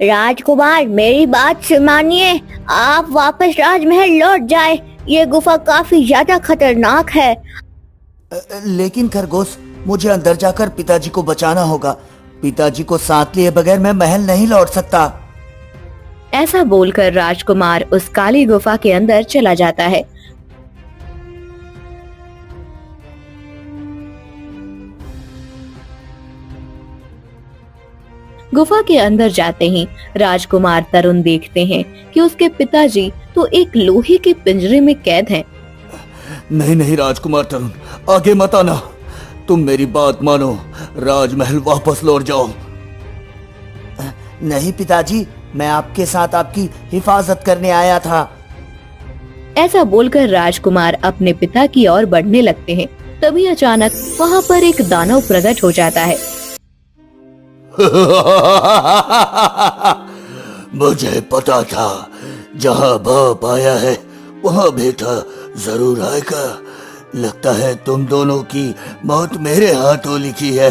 राजकुमार, मेरी बात मानिए। आप वापस राजमहल लौट जाए। ये गुफा काफी ज्यादा खतरनाक है। लेकिन खरगोश, मुझे अंदर जाकर पिताजी को बचाना होगा। पिताजी को साथ लिए बगैर मैं महल नहीं लौट सकता। ऐसा बोलकर राजकुमार उस काली गुफा के अंदर चला जाता है। गुफा के अंदर जाते ही राजकुमार तरुण देखते हैं कि उसके पिताजी तो एक लोहे के पिंजरे में कैद हैं। नहीं नहीं राजकुमार तरुण, आगे मत आना। तुम मेरी बात मानो, राजमहल वापस लौट जाओ। नहीं पिताजी, मैं आपके साथ आपकी हिफाजत करने आया था। ऐसा बोलकर राजकुमार अपने पिता की ओर बढ़ने लगते हैं। तभी अचानक वहाँ पर एक दानव प्रकट हो जाता है। मुझे पता था, जहाँ बाप आया है वहाँ बेटा जरूर आएगा। लगता है तुम दोनों की मौत मेरे हाथों लिखी है।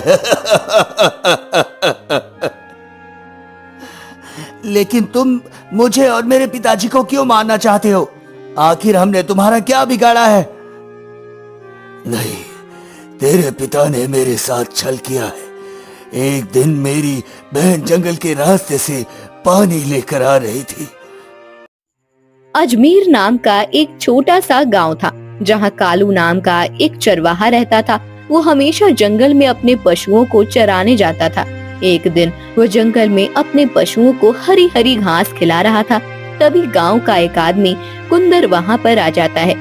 लेकिन तुम मुझे और मेरे पिताजी को क्यों मारना चाहते हो? आखिर हमने तुम्हारा क्या बिगाड़ा है? नहीं, तेरे पिता ने मेरे साथ छल किया है। एक दिन मेरी बहन जंगल के रास्ते से पानी लेकर आ रही थी। अजमेर नाम का एक छोटा सा गांव था, जहां कालू नाम का एक चरवाहा रहता था। वो हमेशा जंगल में अपने पशुओं को चराने जाता था। एक दिन वो जंगल में अपने पशुओं को हरी हरी घास खिला रहा था। तभी गांव का एक आदमी कुंदर वहां पर आ जाता है।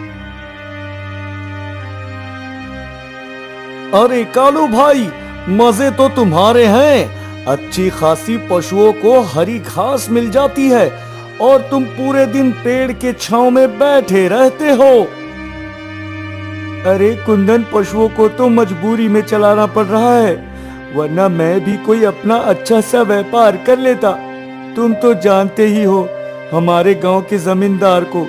अरे कालू भाई, मजे तो तुम्हारे हैं। अच्छी खासी पशुओं को हरी घास मिल जाती है और तुम पूरे दिन पेड़ के छांव में बैठे रहते हो। अरे कुंदन, पशुओं को तो मजबूरी में चलाना पड़ रहा है, वरना मैं भी कोई अपना अच्छा सा व्यापार कर लेता। तुम तो जानते ही हो हमारे गांव के जमींदार को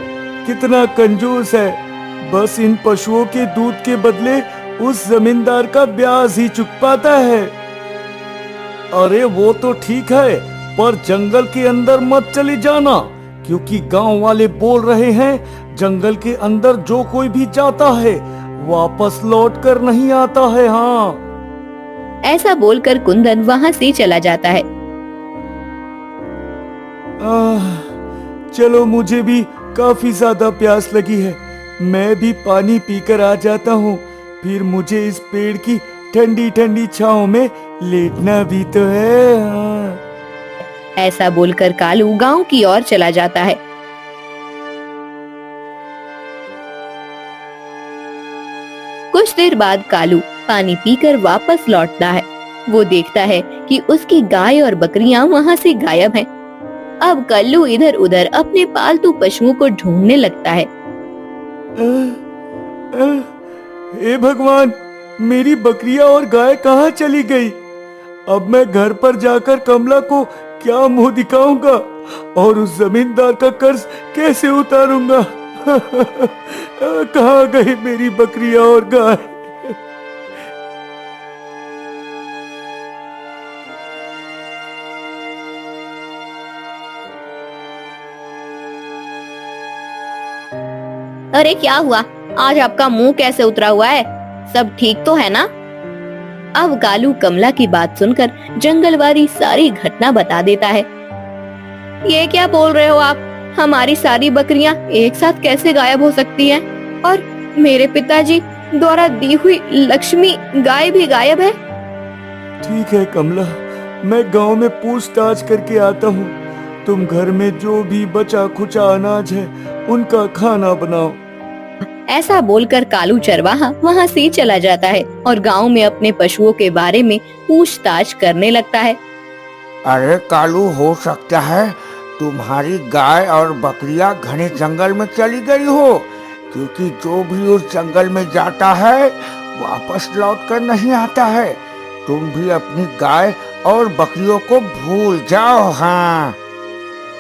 कितना कंजूस है। बस इन पशुओं के दूध के बदले उस जमींदार का ब्याज ही चुक पाता है। अरे वो तो ठीक है, पर जंगल के अंदर मत चले जाना, क्योंकि गांव वाले बोल रहे हैं जंगल के अंदर जो कोई भी जाता है वापस लौट कर नहीं आता है। हाँ, ऐसा बोलकर कुंदन वहां से चला जाता है। चलो, मुझे भी काफी ज्यादा प्यास लगी है। मैं भी पानी पीकर आ जाता हूँ। फिर मुझे इस पेड़ की ठंडी ठंडी छांव में लेटना भी तो है। हाँ। ऐसा बोलकर कालू गांव की ओर चला जाता है। कुछ देर बाद कालू पानी पीकर वापस लौटता है। वो देखता है कि उसकी गाय और बकरियां वहां से गायब हैं। अब कल्लू इधर उधर अपने पालतू पशुओं को ढूंढने लगता है। हे भगवान, मेरी बकरियां और गाय कहाँ चली गई? अब मैं घर पर जाकर कमला को क्या मुंह दिखाऊंगा और उस जमींदार का कर्ज कैसे उतारूंगा? कहाँ गई मेरी बकरियां और गाय? अरे क्या हुआ? आज आपका मुंह कैसे उतरा हुआ है? सब ठीक तो है ना? अब कालू कमला की बात सुनकर जंगलवारी सारी घटना बता देता है। ये क्या बोल रहे हो आप? हमारी सारी बकरियां एक साथ कैसे गायब हो सकती हैं? और मेरे पिताजी द्वारा दी हुई लक्ष्मी गाय भी गायब है? ठीक है कमला, मैं गांव में पूछताछ करके आता हूँ। तुम घर में जो भी बचा खुचा अनाज है उनका खाना बनाओ। ऐसा बोलकर कालू चरवाहा वहाँ से चला जाता है और गांव में अपने पशुओं के बारे में पूछताछ करने लगता है। अरे कालू, हो सकता है तुम्हारी गाय और बकरियां घने जंगल में चली गई हो, क्योंकि जो भी उस जंगल में जाता है वापस लौट कर नहीं आता है। तुम भी अपनी गाय और बकरियों को भूल जाओ। हाँ।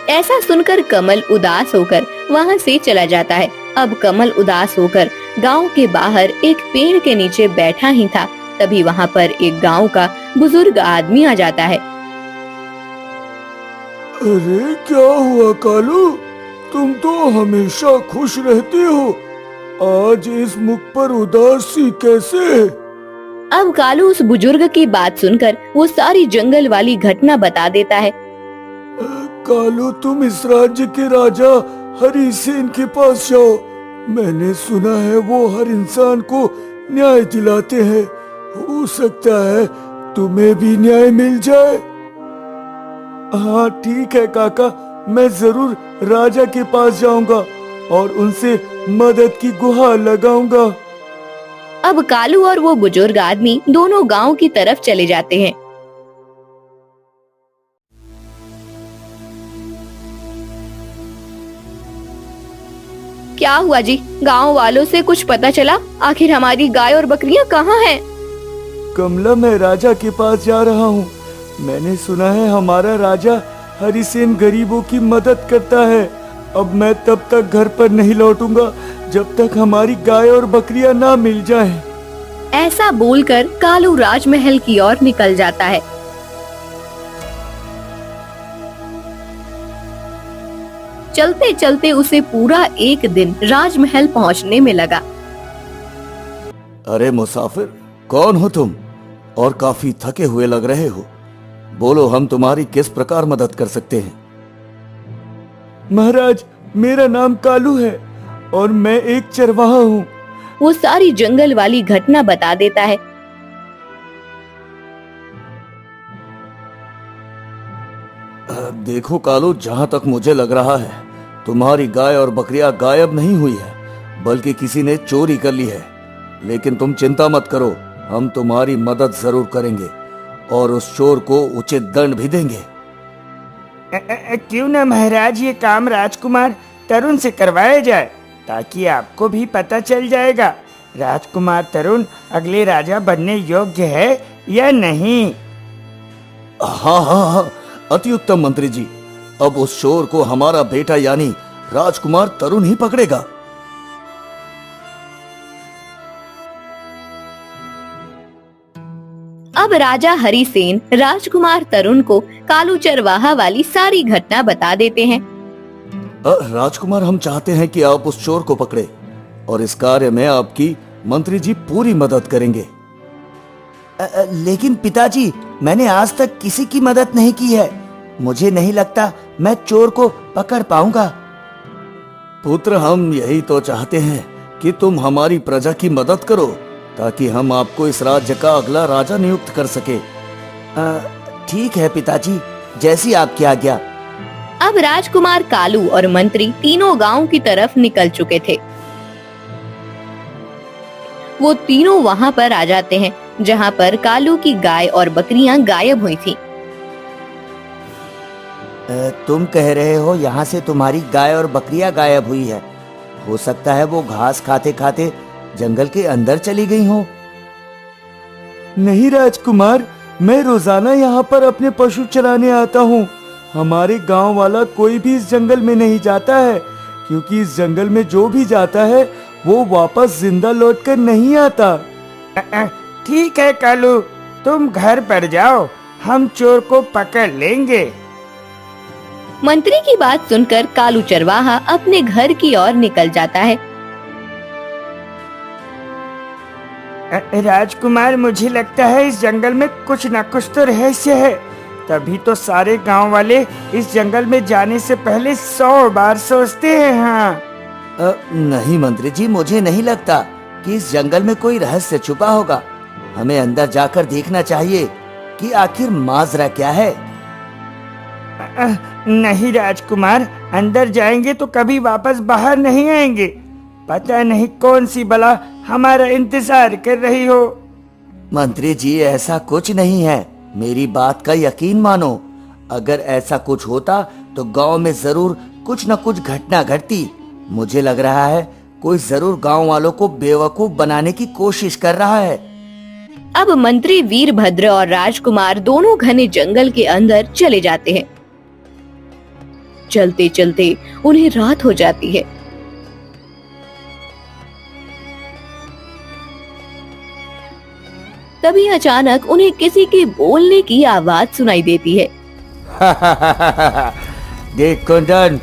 ऐसा सुनकर कमल उदास होकर वहाँ से चला जाता है। अब कमल उदास होकर गांव के बाहर एक पेड़ के नीचे बैठा ही था। तभी वहाँ पर एक गांव का बुजुर्ग आदमी आ जाता है। अरे क्या हुआ कालू, तुम तो हमेशा खुश रहती हो, आज इस मुख पर उदासी कैसे है? अब कालू उस बुजुर्ग की बात सुनकर वो सारी जंगल वाली घटना बता देता है। कालू, तुम इस राज्य के राजा हरि सेन के पास जाओ। मैंने सुना है वो हर इंसान को न्याय दिलाते हैं। हो सकता है तुम्हें भी न्याय मिल जाए। हाँ ठीक है काका, मैं जरूर राजा के पास जाऊंगा और उनसे मदद की गुहार लगाऊंगा। अब कालू और वो बुजुर्ग आदमी दोनों गांव की तरफ चले जाते हैं। क्या हुआ जी, गांव वालों से कुछ पता चला? आखिर हमारी गाय और बकरियां कहाँ हैं? कमला, मैं राजा के पास जा रहा हूँ। मैंने सुना है हमारा राजा हरिसेन गरीबों की मदद करता है। अब मैं तब तक घर पर नहीं लौटूंगा जब तक हमारी गाय और बकरियां ना मिल जाएं। ऐसा बोलकर कालू राजमहल की ओर निकल जाता है। चलते चलते उसे पूरा एक दिन राजमहल पहुंचने में लगा। अरे मुसाफिर, कौन हो तुम और काफी थके हुए लग रहे हो? बोलो, हम तुम्हारी किस प्रकार मदद कर सकते हैं? महाराज, मेरा नाम कालू है और मैं एक चरवाहा हूँ। वो सारी जंगल वाली घटना बता देता है। देखो कालू, जहाँ तक मुझे लग रहा है तुम्हारी गाय और बकरियां गायब नहीं हुई है, बल्कि किसी ने चोरी कर ली है। लेकिन तुम चिंता मत करो, हम तुम्हारी मदद जरूर करेंगे और उस चोर को उचित दंड भी देंगे। क्यों न महाराज, ये काम राजकुमार तरुण से करवाया जाए, ताकि आपको भी पता चल जाएगा राजकुमार तरुण अगले राजा बनने योग्य है या नहीं। हाँ हाँ हाँ, अति उत्तम मंत्री जी। अब उस चोर को हमारा बेटा यानी राजकुमार तरुण ही पकड़ेगा। अब राजा हरिसेन राजकुमार तरुण को कालू चरवाहा वाली सारी घटना बता देते हैं। राजकुमार, हम चाहते हैं कि आप उस चोर को पकड़े और इस कार्य में आपकी मंत्री जी पूरी मदद करेंगे। लेकिन पिताजी, मैंने आज तक किसी की मदद नहीं की है। मुझे नहीं लगता मैं चोर को पकड़ पाऊंगा। पुत्र, हम यही तो चाहते हैं कि तुम हमारी प्रजा की मदद करो, ताकि हम आपको इस राज्य का अगला राजा नियुक्त कर सके। ठीक है पिताजी, जैसी आपकी आज्ञा। अब राजकुमार कालू और मंत्री तीनों गांव की तरफ निकल चुके थे। वो तीनों वहां पर आ जाते हैं जहां पर कालू की गाय और बकरियां गायब हुई थी। तुम कह रहे हो यहाँ से तुम्हारी गाय और बकरियां गायब हुई है? हो सकता है वो घास खाते खाते जंगल के अंदर चली गई हो। नहीं राजकुमार, मैं रोजाना यहाँ पर अपने पशु चराने आता हूँ। हमारे गांव वाला कोई भी इस जंगल में नहीं जाता है, क्योंकि इस जंगल में जो भी जाता है वो वापस जिंदा लौटकर नहीं आता। ठीक है कालू, तुम घर पर जाओ, हम चोर को पकड़ लेंगे। मंत्री की बात सुनकर कालू चरवाहा अपने घर की ओर निकल जाता है। राजकुमार, मुझे लगता है इस जंगल में कुछ न कुछ तो रहस्य है, तभी तो सारे गांव वाले इस जंगल में जाने से पहले 100 बार सोचते हैं। हाँ नहीं मंत्री जी, मुझे नहीं लगता कि इस जंगल में कोई रहस्य छुपा होगा। हमें अंदर जाकर देखना चाहिए कि आखिर माजरा क्या है। नहीं राजकुमार, अंदर जाएंगे तो कभी वापस बाहर नहीं आएंगे। पता नहीं कौन सी बला हमारा इंतजार कर रही हो। मंत्री जी, ऐसा कुछ नहीं है, मेरी बात का यकीन मानो। अगर ऐसा कुछ होता तो गांव में जरूर कुछ न कुछ घटना घटती। मुझे लग रहा है कोई जरूर गांव वालों को बेवकूफ बनाने की कोशिश कर रहा है। अब मंत्री वीरभद्र और राजकुमार दोनों घने जंगल के अंदर चले जाते हैं। चलते चलते उन्हें रात हो जाती है। तभी अचानक उन्हें किसी के बोलने की आवाज सुनाई देती है। देख कुंदन,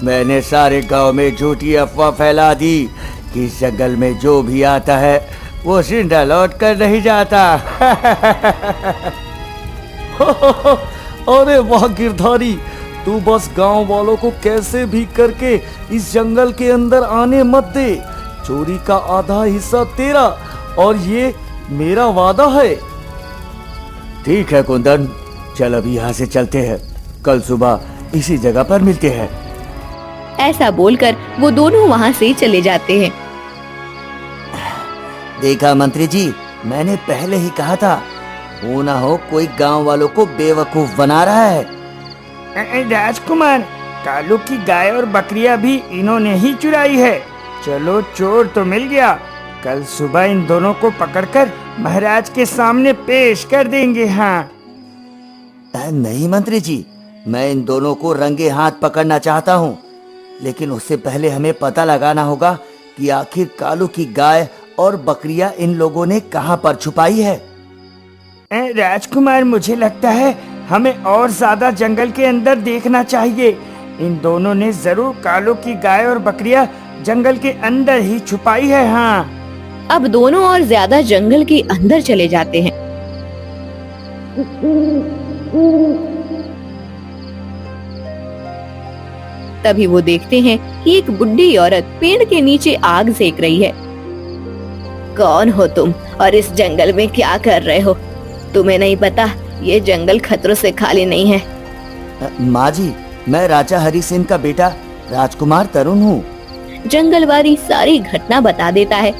मैंने सारे गांव में झूठी अफवाह फैला दी कि इस जंगल में जो भी आता है वो जिंदा लौट कर नहीं जाता। अरे वाह गिरधारी, तू बस गांव वालों को कैसे भी करके इस जंगल के अंदर आने मत दे। चोरी का आधा हिस्सा तेरा और ये मेरा वादा है। ठीक है कुंदन, चल अभी यहाँ से चलते हैं, कल सुबह इसी जगह पर मिलते हैं। ऐसा बोलकर वो दोनों वहाँ से चले जाते हैं। देखा मंत्री जी, मैंने पहले ही कहा था, वो ना हो कोई गांव वालों को बेवकूफ बना रहा है। राजकुमार, कालू की गाय और बकरियां भी इन्होंने ही चुराई है। चलो, चोर तो मिल गया, कल सुबह इन दोनों को पकड़कर महाराज के सामने पेश कर देंगे। हाँ नहीं मंत्री जी, मैं इन दोनों को रंगे हाथ पकड़ना चाहता हूँ, लेकिन उससे पहले हमें पता लगाना होगा कि आखिर कालू की गाय और बकरियां इन लोगों ने कहाँ पर छुपाई है। राजकुमार, मुझे लगता है हमें और ज्यादा जंगल के अंदर देखना चाहिए। इन दोनों ने जरूर कालू की गाय और बकरियां जंगल के अंदर ही छुपाई है। हाँ, अब दोनों और ज्यादा जंगल के अंदर चले जाते हैं। तभी वो देखते हैं कि एक बुढ़ी औरत पेड़ के नीचे आग सेक रही है। कौन हो तुम और इस जंगल में क्या कर रहे हो? तुम्हें नहीं पता ये जंगल खतरों से खाली नहीं है। माँ जी, मैं राजा हरि सिंह का बेटा राजकुमार तरुण हूँ। जंगलवारी सारी घटना बता देता है।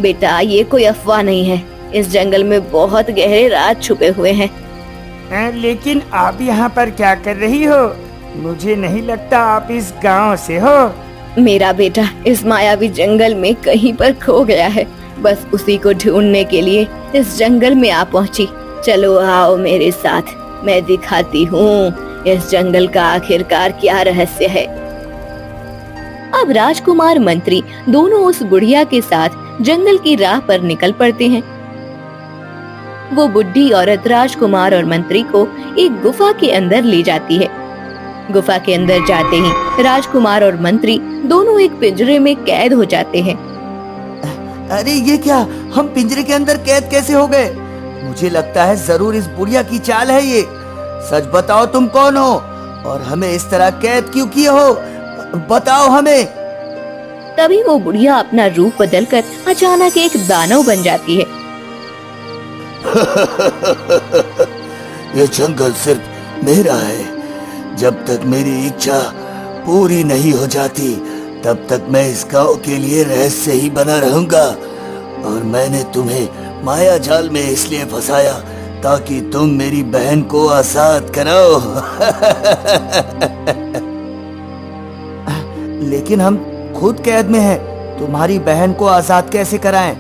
बेटा, ये कोई अफवाह नहीं है, इस जंगल में बहुत गहरे राज छुपे हुए हैं। लेकिन आप यहाँ पर क्या कर रही हो? मुझे नहीं लगता आप इस गांव से हो। मेरा बेटा इस मायावी जंगल में कहीं पर खो गया है, बस उसी को ढूंढने के लिए इस जंगल में आ पहुंची। चलो आओ मेरे साथ, मैं दिखाती हूँ इस जंगल का आखिरकार क्या रहस्य है। अब राजकुमार मंत्री दोनों उस बुढ़िया के साथ जंगल की राह पर निकल पड़ते हैं। वो बुढ़ी औरत राजकुमार और मंत्री को एक गुफा के अंदर ले जाती है। गुफा के अंदर जाते ही राजकुमार और मंत्री दोनों एक पिंजरे में कैद हो जाते हैं। अरे ये क्या, हम पिंजरे के अंदर कैद कैसे हो गए? मुझे लगता है जरूर इस बुढ़िया की चाल है ये। सच बताओ, तुम कौन हो और हमें इस तरह कैद क्यों किए हो? बताओ हमें। तभी वो बुढ़िया अपना रूप बदलकर अचानक एक दानव बन जाती है। ये जंगल सिर्फ मेरा है। जब तक मेरी इच्छा पूरी नहीं हो जाती तब तक मैं इस गांव के लिए रहस्य ही बना रहूंगा। और मैंने तुम्हें माया जाल में इसलिए फंसाया ताकि तुम मेरी बहन को आजाद कराओ। लेकिन हम खुद कैद में हैं, तुम्हारी बहन को आजाद कैसे कराएं?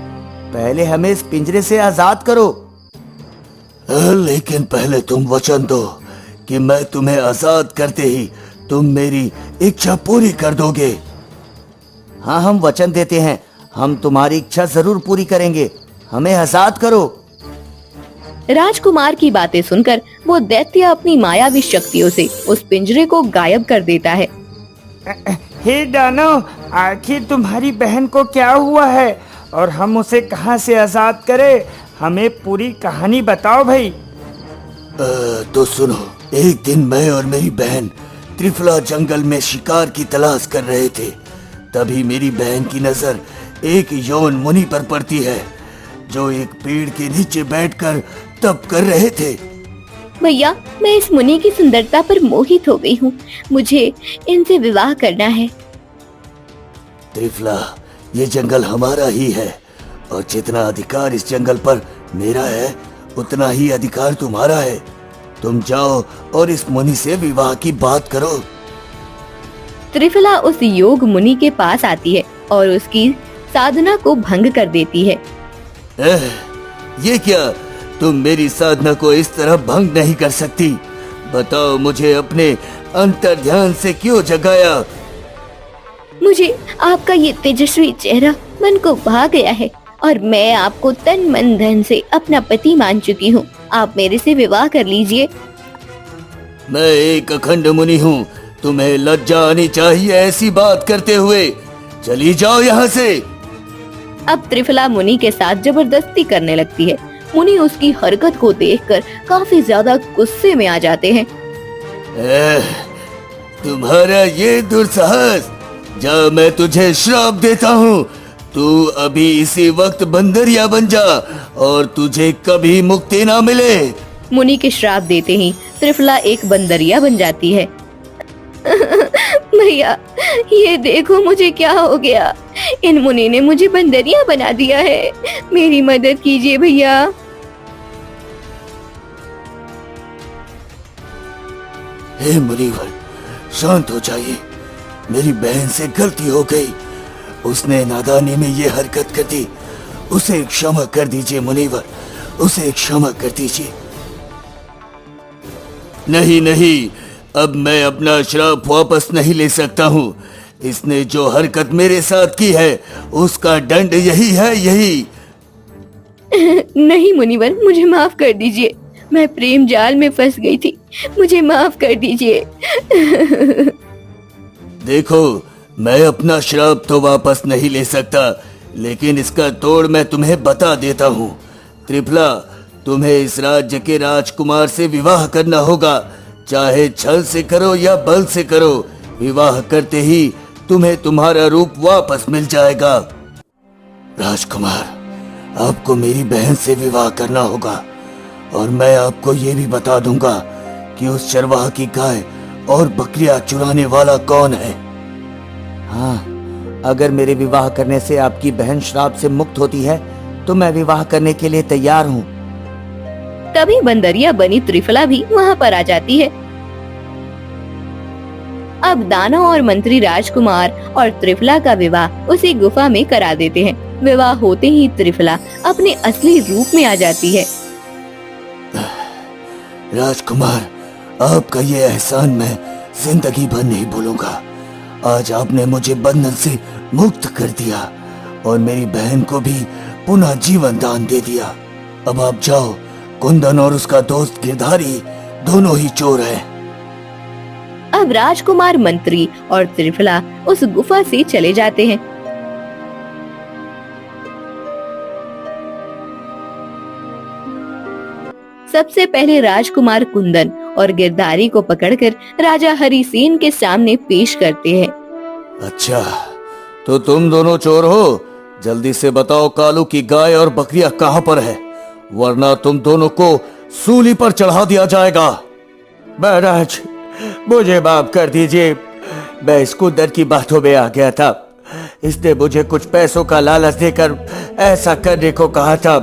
पहले हमें इस पिंजरे से आजाद करो। लेकिन पहले तुम वचन दो कि मैं तुम्हें आजाद करते ही तुम मेरी इच्छा पूरी कर दोगे। हाँ, हम वचन देते हैं, हम तुम्हारी इच्छा जरूर पूरी करेंगे। हमें आजाद करो। राजकुमार की बातें सुनकर वो दैत्य अपनी मायावी शक्तियों से उस पिंजरे को गायब कर देता है। हे दानव, आखिर तुम्हारी बहन को क्या हुआ है और हम उसे कहाँ से आजाद करें? हमें पूरी कहानी बताओ भाई। तो सुनो, एक दिन मैं और मेरी बहन त्रिफला जंगल में शिकार की तलाश कर रहे थे। तभी मेरी बहन की नजर एक यौन मुनि पर पड़ती है जो एक पेड़ के नीचे बैठकर तप कर रहे थे। भैया, मैं इस मुनि की सुंदरता पर मोहित हो गई हूँ, मुझे इनसे विवाह करना है। त्रिफला, ये जंगल हमारा ही है और जितना अधिकार इस जंगल पर मेरा है उतना ही अधिकार तुम्हारा है। तुम जाओ और इस मुनि से विवाह की बात करो। त्रिफला उस योग मुनि के पास आती है और उसकी साधना को भंग कर देती है। ये क्या, तुम मेरी साधना को इस तरह भंग नहीं कर सकती। बताओ, मुझे अपने अंतर ध्यान से क्यों जगाया? मुझे आपका ये तेजस्वी चेहरा मन को भा गया है और मैं आपको तन मन धन से अपना पति मान चुकी हूँ। आप मेरे से विवाह कर लीजिए। मैं एक अखंड मुनि हूँ, तुम्हें लज्जा आनी चाहिए ऐसी बात करते हुए। चली जाओ यहाँ से। अब त्रिफला मुनि के साथ जबरदस्ती करने लगती है। मुनि उसकी हरकत को देखकर काफी ज्यादा गुस्से में आ जाते हैं। तुम्हारा ये दुस्साहस, जा मैं तुझे श्राप देता हूँ। तू अभी इसी वक्त बंदरिया बन जा और तुझे कभी मुक्ति ना मिले। मुनि के श्राप देते ही त्रिफला एक बंदरिया बन जाती है। भैया, ये देखो मुझे क्या हो गया। इन मुनि ने मुझे बंदरिया बना दिया है। मेरी मदद कीजिए भैया। हे मुनिवर, शांत हो जाइए। मेरी बहन से गलती हो गई, उसने नादानी में ये हरकत कर दी। उसे क्षमा कर दीजिए मुनिवर, उसे क्षमा कर दीजिए। नहीं नहीं, अब मैं अपना श्राप वापस नहीं ले सकता हूँ। इसने जो हरकत मेरे साथ की है उसका दंड यही है, यही। नहीं मुनिवर, मुझे माफ कर दीजिए। मैं प्रेम जाल में फंस गई थी, मुझे माफ कर दीजिए। देखो, मैं अपना श्राप तो वापस नहीं ले सकता, लेकिन इसका तोड़ मैं तुम्हें बता देता हूँ। त्रिफला, तुम्हें इस राज्य के राजकुमार से विवाह करना होगा, चाहे छल से करो या बल से करो। विवाह करते ही तुम्हें तुम्हारा रूप वापस मिल जाएगा। राजकुमार, आपको मेरी बहन से विवाह करना होगा, और मैं आपको ये भी बता दूंगा कि उस चरवाह की गाय और बकरियां चुराने वाला कौन है। हाँ, अगर मेरे विवाह करने से आपकी बहन श्राप से मुक्त होती है तो मैं विवाह करने के लिए तैयार हूँ। तभी बंदरिया बनी त्रिफला भी वहाँ पर आ जाती है। अब दानव और मंत्री राजकुमार और त्रिफला का विवाह उसी गुफा में करा देते हैं। विवाह होते ही त्रिफला अपने असली रूप में आ जाती है। राजकुमार, आपका ये एहसान मैं जिंदगी भर नहीं भूलूंगा। आज आपने मुझे बंधन से मुक्त कर दिया और मेरी बहन को भी पुनः जीवन दान दे दिया। अब आप जाओ, कुंदन और उसका दोस्त गिरधारी दोनों ही चोर हैं। अब राजकुमार, मंत्री और त्रिफला उस गुफा से चले जाते हैं। सबसे पहले राजकुमार कुंदन और गिरधारी को पकड़कर राजा हरिसेन के सामने पेश करते हैं। अच्छा, तो तुम दोनों चोर हो? जल्दी से बताओ कालू की गाय और बकरियां कहाँ पर है, वरना तुम दोनों को सूली पर चढ़ा दिया जाएगा। महाराज, मुझे माफ कर दीजिए। मैं इस कुंदन की बातों में आ गया था। इसने मुझे कुछ पैसों का लालच देकर ऐसा करने को कहा था,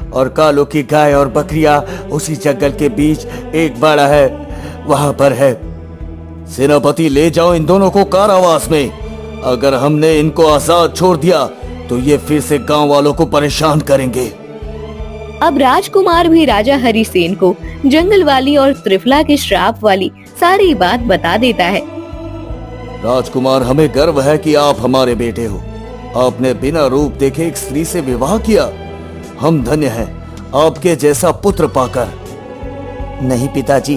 और कालू की गाय और बकरियां उसी जंगल के बीच एक बाड़ा है, वहां पर है। सेनापति, ले जाओ इन दोनों को कारावास में। अगर हमने इनको आजाद छोड़ दिया तो ये फिर से गांव वालों को परेशान करेंगे। अब राजकुमार भी राजा हरिसेन को जंगल वाली और त्रिफला के श्राप वाली सारी बात बता देता है। राजकुमार, हमें गर्व है कि आप हमारे बेटे हो। आपने बिना रूप देखे एक स्त्री से विवाह किया। हम धन्य हैं आपके जैसा पुत्र पाकर। नहीं पिताजी,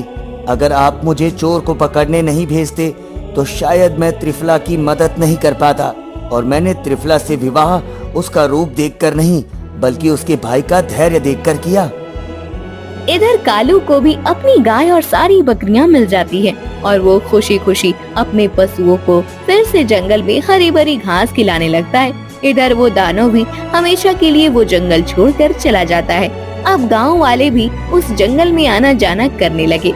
अगर आप मुझे चोर को पकड़ने नहीं भेजते तो शायद मैं त्रिफला की मदद नहीं कर पाता। और मैंने त्रिफला से विवाह उसका रूप देखकर नहीं, बल्कि उसके भाई का धैर्य देखकर किया। इधर कालू को भी अपनी गाय और सारी बकरियां मिल जाती है और वो खुशी खुशी अपने पशुओं को फिर से जंगल में हरी भरी घास खिलाने लगता है। इधर वो दानव भी हमेशा के लिए वो जंगल छोड़कर चला जाता है। अब गांव वाले भी उस जंगल में आना जाना करने लगे।